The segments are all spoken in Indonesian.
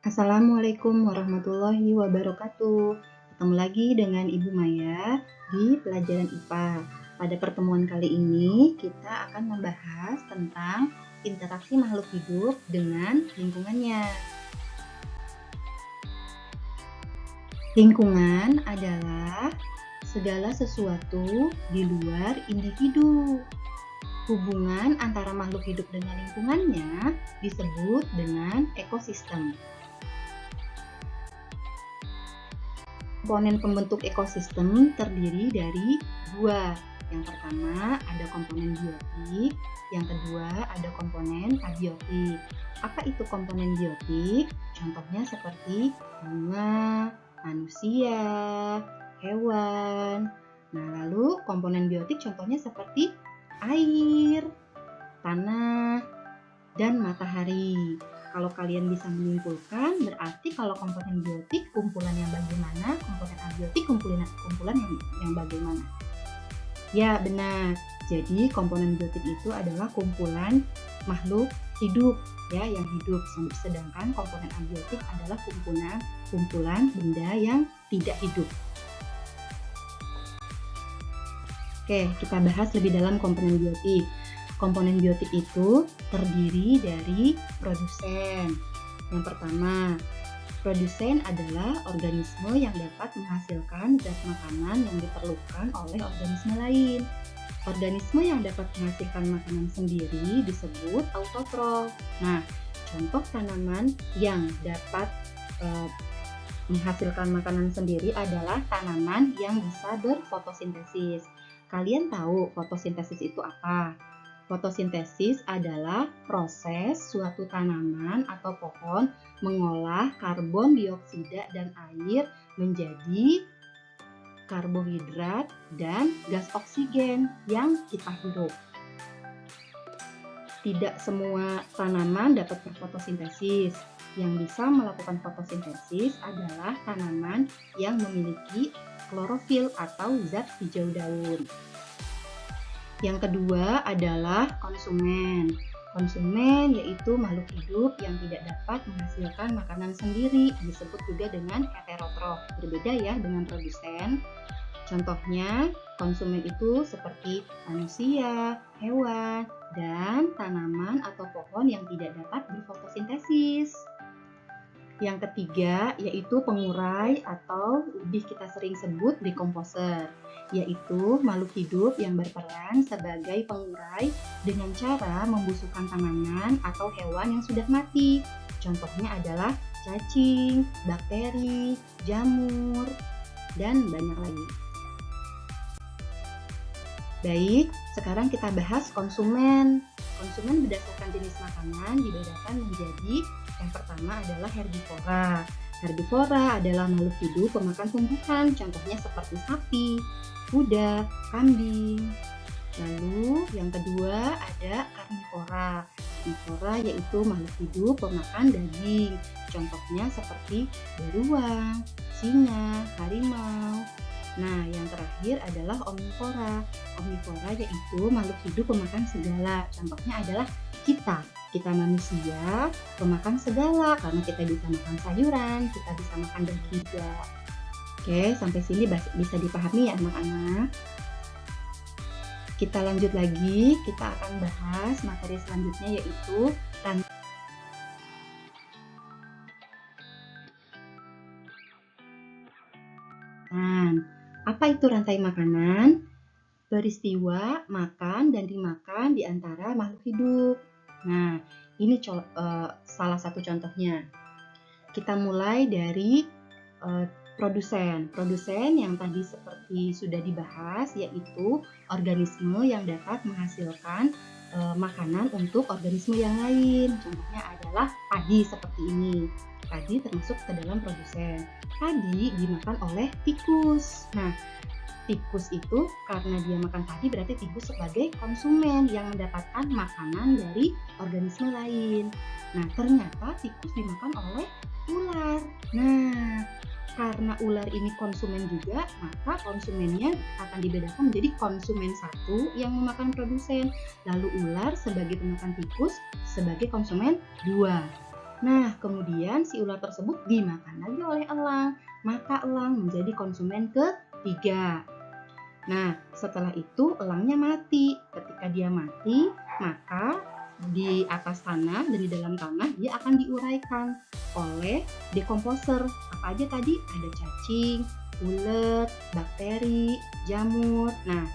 Assalamualaikum warahmatullahi wabarakatuh. Ketemu lagi dengan Ibu Maya di pelajaran IPA. Pada pertemuan kali ini kita akan membahas tentang interaksi makhluk hidup dengan lingkungannya. Lingkungan adalah segala sesuatu di luar individu. Hubungan antara makhluk hidup dengan lingkungannya disebut dengan ekosistem. Komponen pembentuk ekosistem terdiri dari dua. Yang pertama ada komponen biotik, yang kedua ada komponen abiotik. Apa itu komponen biotik? Contohnya seperti bunga, manusia, hewan. Nah, lalu komponen biotik contohnya seperti air, tanah, dan matahari. Kalau kalian bisa menyimpulkan, berarti kalau komponen biotik kumpulan yang bagaimana, komponen abiotik kumpulan yang bagaimana? Ya, benar. Jadi komponen biotik itu adalah kumpulan makhluk hidup ya yang hidup, sedangkan komponen abiotik adalah kumpulan benda yang tidak hidup. Oke, kita bahas lebih dalam komponen biotik. Komponen biotik itu terdiri dari produsen. Yang pertama, produsen adalah organisme yang dapat menghasilkan zat makanan yang diperlukan oleh organisme lain. Organisme yang dapat menghasilkan makanan sendiri disebut autotrof. Nah, contoh tanaman yang dapat menghasilkan makanan sendiri adalah tanaman yang bisa berfotosintesis. Kalian tahu fotosintesis itu apa? Fotosintesis adalah proses suatu tanaman atau pohon mengolah karbon dioksida dan air menjadi karbohidrat dan gas oksigen yang kita hirup. Tidak semua tanaman dapat berfotosintesis. Yang bisa melakukan fotosintesis adalah tanaman yang memiliki klorofil atau zat hijau daun. Yang kedua adalah konsumen. Konsumen yaitu makhluk hidup yang tidak dapat menghasilkan makanan sendiri, disebut juga dengan heterotrof. Berbeda ya dengan produsen. Contohnya, konsumen itu seperti manusia, hewan, dan tanaman atau pohon yang tidak dapat berfotosintesis. Yang ketiga yaitu pengurai atau lebih kita sering sebut decomposer, yaitu makhluk hidup yang berperan sebagai pengurai dengan cara membusukkan tanaman atau hewan yang sudah mati. Contohnya adalah cacing, bakteri, jamur, dan banyak lagi. Baik, sekarang kita bahas konsumen. Konsumen berdasarkan jenis makanan dibedakan menjadi yang pertama adalah herbivora. Herbivora adalah makhluk hidup pemakan tumbuhan, contohnya seperti sapi, kuda, kambing. Lalu yang kedua ada karnivora. Karnivora yaitu makhluk hidup pemakan daging, contohnya seperti beruang, singa, harimau. Nah, yang terakhir adalah omnivora. Omnivora yaitu makhluk hidup pemakan segala. Contohnya adalah kita manusia pemakan segala karena kita bisa makan sayuran, kita bisa makan daging juga. Oke, sampai sini bisa dipahami ya anak-anak. Kita lanjut lagi, kita akan bahas materi selanjutnya yaitu apa itu rantai makanan? Peristiwa makan dan dimakan di antara makhluk hidup. Nah, ini salah satu contohnya. Kita mulai dari produsen. Produsen yang tadi seperti sudah dibahas yaitu organisme yang dapat menghasilkan makanan untuk organisme yang lain. Contohnya adalah padi seperti ini. Padi termasuk ke dalam produsen. Padi dimakan oleh tikus. Nah, tikus itu karena dia makan padi berarti tikus sebagai konsumen yang mendapatkan makanan dari organisme lain. Nah, ternyata tikus dimakan oleh ular. Nah, karena ular ini konsumen juga, maka konsumennya akan dibedakan menjadi konsumen satu yang memakan produsen, lalu ular sebagai pemakan tikus sebagai konsumen dua. Nah, kemudian si ular tersebut dimakan lagi oleh elang, maka elang menjadi konsumen ketiga. Nah, setelah itu elangnya mati. Ketika dia mati, maka di atas tanah, dari dalam tanah, dia akan diuraikan oleh dekomposer. Apa aja tadi? Ada cacing, ulet, bakteri, jamur. Nah,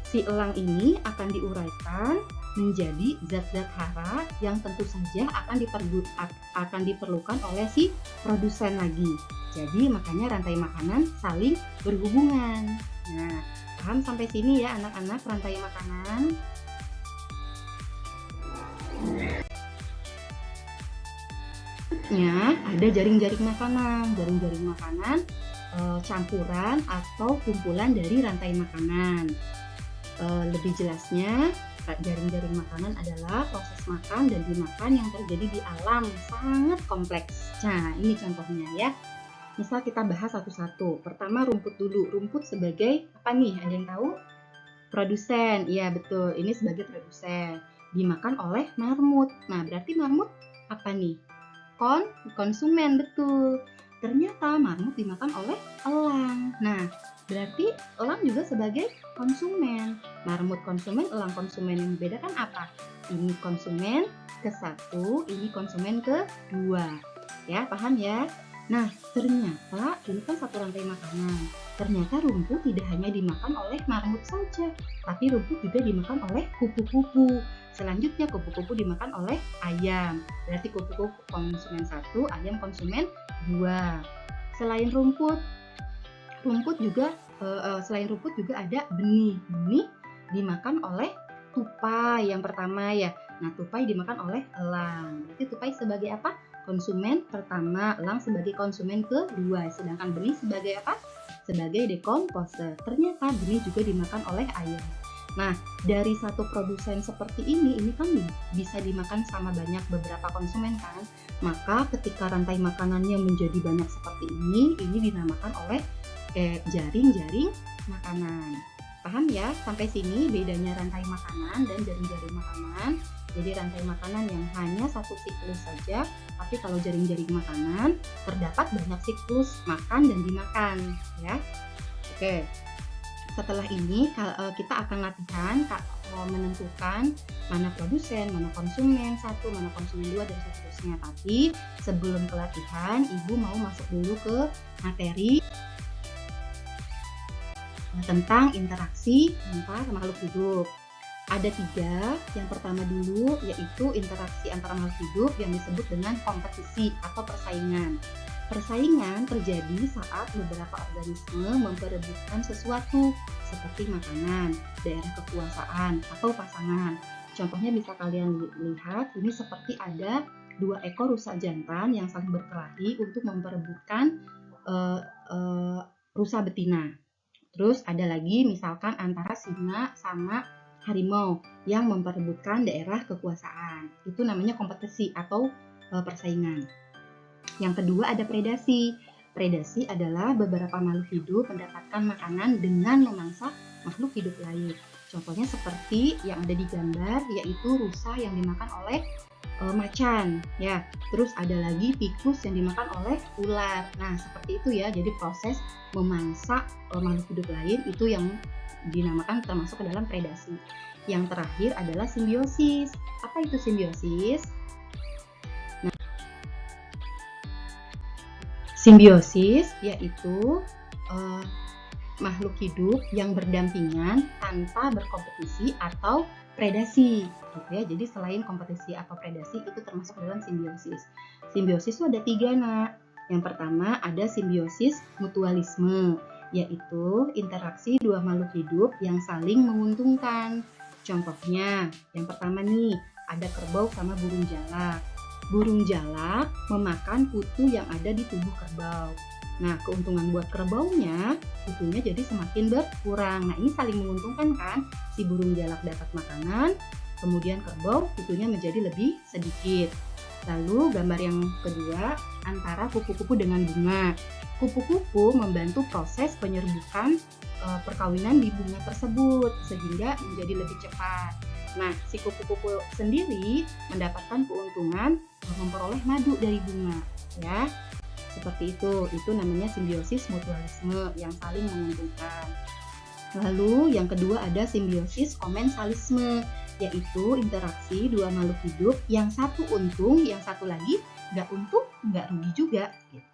si elang ini akan diuraikan menjadi zat-zat hara yang tentu saja akan diperlukan oleh si produsen lagi. Jadi makanya rantai makanan saling berhubungan. Nah, paham sampai sini ya anak-anak rantai makanan? Selanjutnya ada jaring-jaring makanan. Jaring-jaring makanan campuran atau kumpulan dari rantai makanan. Lebih jelasnya, jaring-jaring makanan adalah proses makan dan dimakan yang terjadi di alam, sangat kompleks. Nah, ini contohnya ya. Misal kita bahas satu-satu. Pertama rumput dulu. Rumput sebagai apa nih? Ada yang tahu? Produsen. Iya, betul. Ini sebagai produsen. Dimakan oleh marmut. Nah, berarti marmut apa nih? Konsumen, betul. Ternyata marmut dimakan oleh elang. Nah, berarti elang juga sebagai konsumen. Marmut konsumen, elang konsumen. Yang membedakan apa? Ini konsumen ke-1, ini konsumen ke-2. Ya, paham ya? Nah, ternyata ini kan satu rantai makanan. Ternyata rumput tidak hanya dimakan oleh marmut saja, tapi rumput juga dimakan oleh kupu-kupu. Selanjutnya kupu-kupu dimakan oleh ayam. Berarti kupu-kupu konsumen 1, ayam konsumen 2. Selain rumput juga selain rumput juga ada benih. Benih dimakan oleh tupai yang pertama ya. Nah, tupai dimakan oleh elang. Berarti tupai sebagai apa? Konsumen pertama, elang sebagai konsumen kedua. Sedangkan benih sebagai apa? Sebagai dekomposer. Ternyata benih juga dimakan oleh ayam. Nah, dari satu produsen seperti ini kan bisa dimakan sama banyak beberapa konsumen kan. Maka ketika rantai makanannya menjadi banyak seperti ini dinamakan oleh jaring-jaring makanan. Paham ya? Sampai sini bedanya rantai makanan dan jaring-jaring makanan. Jadi rantai makanan yang hanya satu siklus saja, tapi kalau jaring-jaring makanan terdapat banyak siklus makan dan dimakan, ya. Oke. Setelah ini kita akan latihan menentukan mana produsen, mana konsumen 1, mana konsumen 2 dan seterusnya. Tapi sebelum pelatihan, Ibu mau masuk dulu ke materi tentang interaksi antar makhluk hidup. Ada 3. Yang pertama dulu yaitu interaksi antara makhluk hidup yang disebut dengan kompetisi atau persaingan. Persaingan terjadi saat beberapa organisme memperebutkan sesuatu seperti makanan, daerah kekuasaan, atau pasangan. Contohnya bisa kalian lihat, ini seperti ada 2 ekor rusa jantan yang saling berkelahi untuk memperebutkan rusa betina. Terus ada lagi misalkan antara singa sama harimau yang memperebutkan daerah kekuasaan. Itu namanya kompetisi atau persaingan. Yang kedua ada predasi. Predasi adalah beberapa makhluk hidup mendapatkan makanan dengan memangsa makhluk hidup lain. Contohnya seperti yang ada di gambar, yaitu rusa yang dimakan oleh macan, ya. Terus ada lagi tikus yang dimakan oleh ular. Nah, seperti itu ya. Jadi proses memangsa makhluk hidup lain itu yang dinamakan termasuk ke dalam predasi. Yang terakhir adalah simbiosis. Apa itu simbiosis? Simbiosis yaitu makhluk hidup yang berdampingan tanpa berkompetisi atau predasi, gitu ya. Jadi selain kompetisi atau predasi itu termasuk dalam simbiosis. Simbiosis itu ada 3, Nak. Yang pertama ada simbiosis mutualisme, yaitu interaksi 2 makhluk hidup yang saling menguntungkan. Contohnya, yang pertama nih, ada kerbau sama burung jalak. Burung jalak memakan kutu yang ada di tubuh kerbau. Nah, keuntungan buat kerbaunya, kutunya jadi semakin berkurang. Nah, ini saling menguntungkan kan? Si burung jalak dapat makanan, kemudian kerbau kutunya menjadi lebih sedikit. Lalu gambar yang kedua, antara kupu-kupu dengan bunga. Kupu-kupu membantu proses penyerbukan perkawinan di bunga tersebut, sehingga menjadi lebih cepat. Nah, si kupu-kupu sendiri mendapatkan keuntungan memperoleh madu dari bunga, ya. Seperti itu namanya simbiosis mutualisme yang saling menguntungkan. Lalu yang kedua ada simbiosis komensalisme, yaitu interaksi dua makhluk hidup yang satu untung, yang satu lagi nggak untung, nggak rugi juga. Gitu.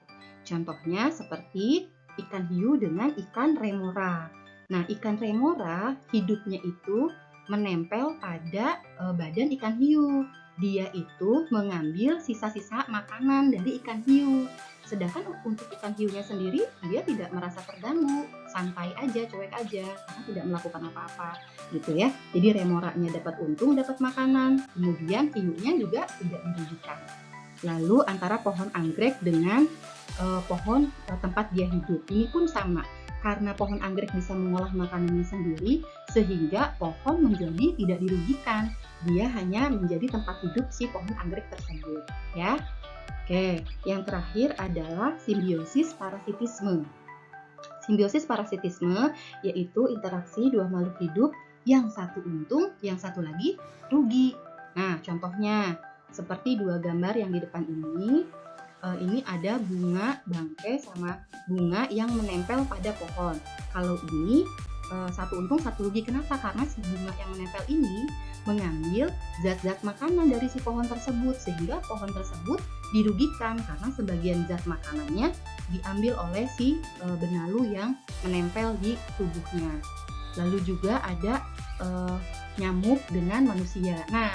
Contohnya seperti ikan hiu dengan ikan remora. Nah, ikan remora hidupnya itu menempel pada badan ikan hiu. Dia itu mengambil sisa-sisa makanan dari ikan hiu. Sedangkan untuk ikan hiunya sendiri, dia tidak merasa terganggu, santai aja, cuek aja, karena tidak melakukan apa-apa, gitu ya. Jadi remoranya dapat untung, dapat makanan, kemudian hiunya juga tidak dirugikan. Lalu antara pohon anggrek dengan pohon tempat dia hidup, ini pun sama. Karena pohon anggrek bisa mengolah makanannya sendiri, sehingga pohon menjadi tidak dirugikan. Dia hanya menjadi tempat hidup si pohon anggrek tersebut, ya. Oke, yang terakhir adalah simbiosis parasitisme. Simbiosis parasitisme yaitu interaksi dua makhluk hidup yang satu untung, yang satu lagi rugi. Nah, contohnya seperti dua gambar yang di depan ini ada bunga bangkai sama bunga yang menempel pada pohon. Kalau ini satu untung satu rugi. Kenapa? Karena si bunga yang menempel ini mengambil zat-zat makanan dari si pohon tersebut, sehingga pohon tersebut dirugikan karena sebagian zat makanannya diambil oleh si benalu yang menempel di tubuhnya. Lalu juga ada nyamuk dengan manusia. Nah,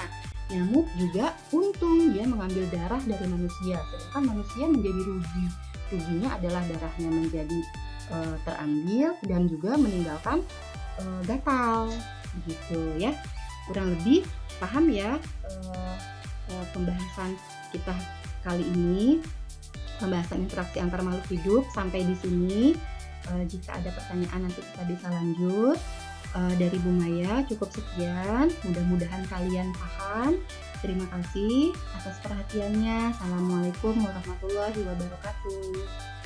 nyamuk juga untung, dia mengambil darah dari manusia, sedangkan manusia menjadi rugi. Ruginya adalah darahnya menjadi terambil dan juga meninggalkan gatal, gitu ya. Kurang lebih paham ya pembahasan kita kali ini, pembahasan interaksi antar makhluk hidup. Sampai di sini. Jika ada pertanyaan nanti kita bisa lanjut. Dari Bu Maya cukup sekian, mudah-mudahan kalian paham. Terima kasih atas perhatiannya. Assalamualaikum warahmatullahi wabarakatuh.